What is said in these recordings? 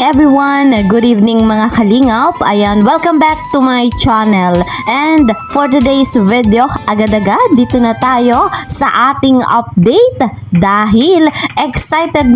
everyone! Good evening mga kalingap! Ayan, welcome back to my channel. And for today's video, agad-agad dito na tayo sa ating update dahil excited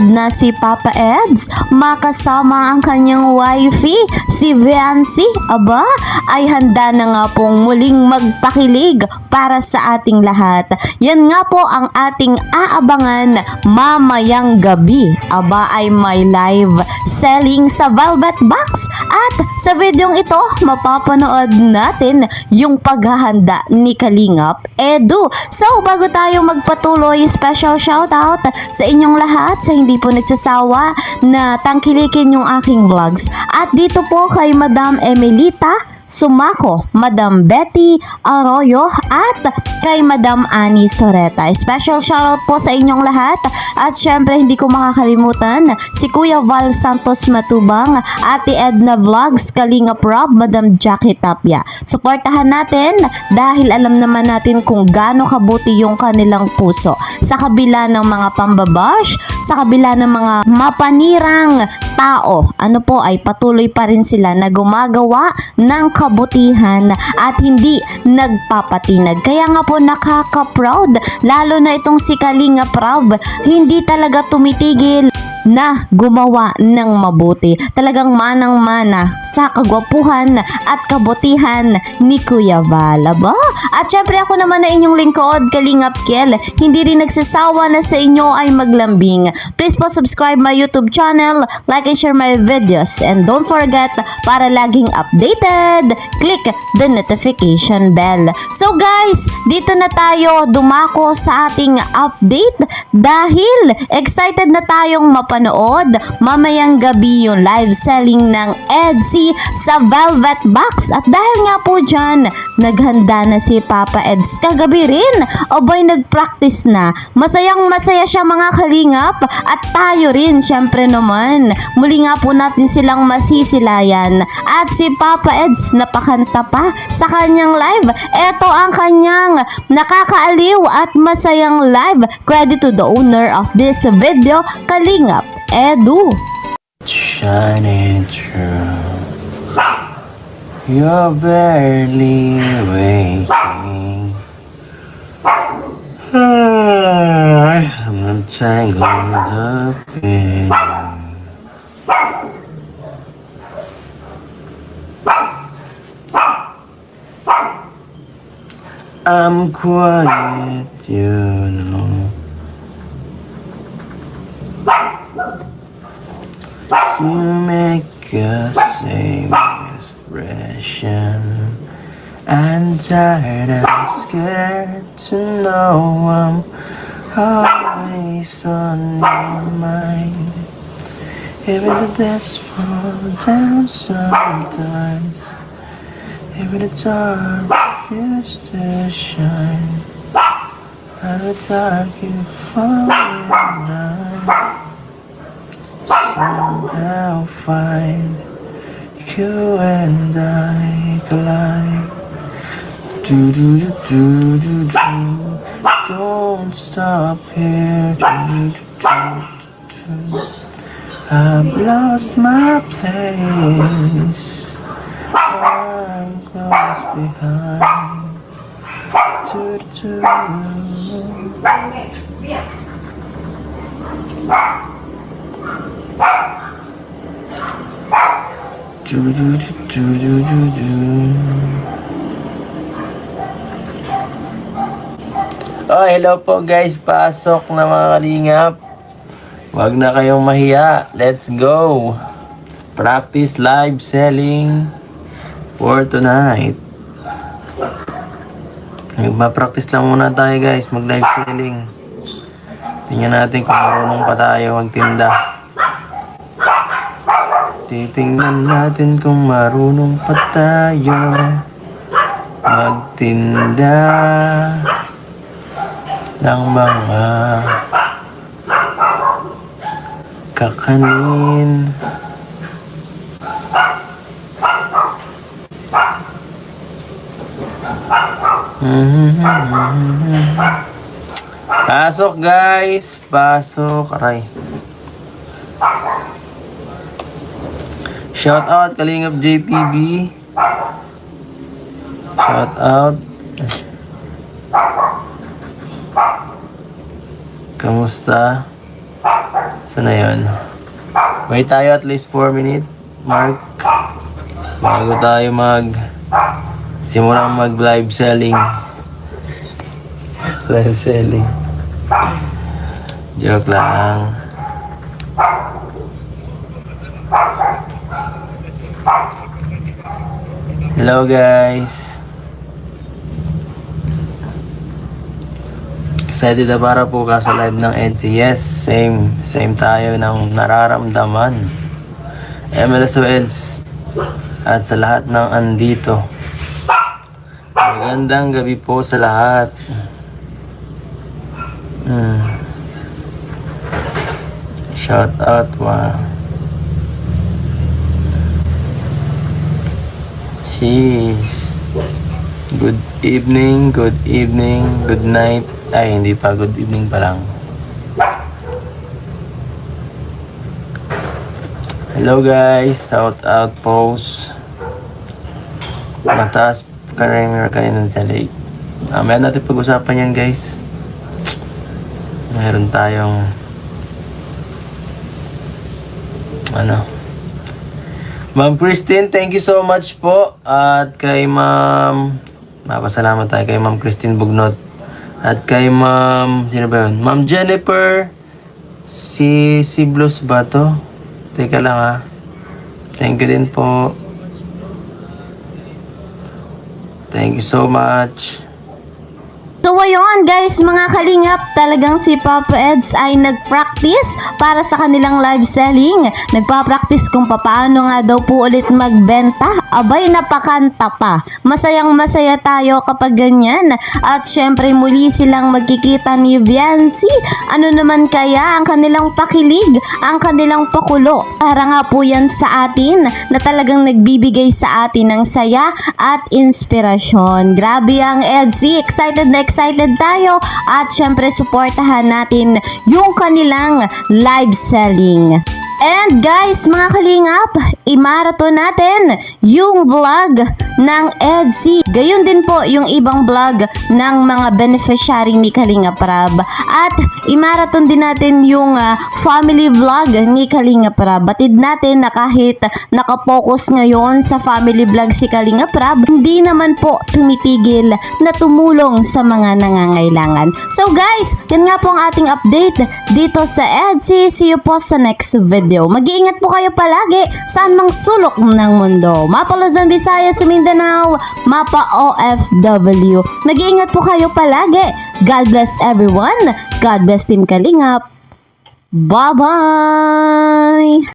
na si Papa Eds makasama ang kanyang wifey, si Viancy. Aba, ay handa na nga pong muling magpakilig para sa ating lahat. Yan nga po ang ating aabangan mamayang gabi. Aba, ay may live selling sa Velvet Box at sa videong ito mapapanood natin yung paghahanda ni Kalingap Edu. So bago tayo magpatuloy, special shoutout sa inyong lahat sa hindi po nagsasawa na tangkilikin yung aking vlogs. At dito po kay Madam Emelita Sumako, Madam Betty Arroyo at kay Madam Annie Soreta. Special shoutout po sa inyong lahat at syempre hindi ko makakalimutan si Kuya Val Santos Matubang, Ate Edna Vlogs, Kalingap Rob, Madam Jackie Tapia. Suportahan natin dahil alam naman natin kung gaano kabuti yung kanilang puso sa kabila ng mga pambabash, sa kabila ng mga mapanirang tao. Ano po ay patuloy pa rin sila na gumagawa ng kabutihan at hindi nagpapatinag. Kaya nga po nakaka-proud, lalo na itong si Kalingap Rob, hindi talaga tumitigil na gumawa ng mabuti. Talagang manang-mana sa kagwapuhan at kabutihan ni Kuya Val. Aba? At syempre ako naman na inyong lingkod, Kalingap Kiel. Hindi rin nagsasawa na sa inyo ay maglambing. Please po subscribe my YouTube channel, like and share my videos. And don't forget, para laging updated, click the notification bell. So guys, dito na tayo dumako sa ating update dahil excited na tayong mapanood mamayang gabi yung live selling ng Edsy sa Velvet Box. At dahil nga po dyan, naghanda na si Papa Eds kagabi rin. Abay, nag-practice na. Masayang masaya siya mga kalingap at tayo rin syempre naman. Muli nga po natin silang masisilayan. At si Papa Eds napakanta pa sa kanyang live. Ito ang kanyang nakakaaliw at masayang live. Credit to the owner of this video, Kalingap Edu. Shining through, you're barely waking. I'm tangled up in. I'm quiet, you know. You make a same expression. I'm tired, I'm scared to know I'm always on your mind. Even the best fall down sometimes. Even the dark refuse to shine. Out of the dark you fall in line. Somehow find you and I collide. Do do do do do do. Don't stop here. Do do do do. I've lost my place. I'm close behind. Do do do. Do do do do do do. Oh, hello po guys, pasok na mga kalingap. Huwag na kayong mahiya. Let's go. Practice live selling for tonight. Magpa-practice lang muna tayo guys, mag live selling. Tingnan natin kung marunong pa tayo magtinda. Titingnan natin kung marunong pa tayo magtinda ng mga kakanin. Pasok guys, pasok. Aray. Shout out Kalingap JPB. Shout out. Kamusta? Saan na yun? Wait tayo at least 4 minute mark bago tayo simulang mag live selling. Live selling. Joke lang. Hello guys. Excited na para po ka sa live ng EDSI. Yes, same tayo ng nararamdaman. MLS Weds at sa lahat ng andito. Magandang gabi po sa lahat. Shout out, wow. Sheesh. Good evening, good night. Ay, hindi pa. Good evening pa lang. Hello guys. Shout out post. Mataas karamihan kayo ng tali. Meron natin pag-usapan yan guys. Meron tayong Ma'am Christine, thank you so much po. At kay mapasalamat tayo kay Ma'am Christine Bugnot. At kay sino ba yun? Ma'am Jennifer si Blues ba to? Teka lang ha. Thank you din po. Thank you so much. So ayun guys, mga kalingap, talagang si Papa Eds ay nag-practice para sa kanilang live selling. Nagpa-practice kung paano nga daw po ulit magbenta. Abay, napakanta pa. Masayang masaya tayo kapag ganyan. At syempre muli silang magkikita ni Viancy. Ano naman kaya ang kanilang pakilig, ang kanilang pakulo? Para nga po yan sa atin na talagang nagbibigay sa atin ng saya at inspirasyon. Grabe ang Edsy, excited na excited tayo at syempre supportahan natin yung kanilang live selling. And guys, mga kalingap, i-marathon natin yung vlog ng EDSI. Gayon din po yung ibang vlog ng mga beneficiary ni Kalingap Rab. At i-marathon din natin yung family vlog ni Kalingap Rab. Batid natin na kahit nakapokus ngayon sa family vlog si Kalingap Rab, hindi naman po tumitigil na tumulong sa mga nangangailangan. So guys, yan nga po ang ating update dito sa EDSI. See you po sa next video. Mag-iingat po kayo palagi saan mang sulok ng mundo. Mapa Luzon, Visayas, Mindanao, Mapa OFW. Mag-iingat po kayo palagi. God bless everyone. God bless Team Kalingap. Bye-bye!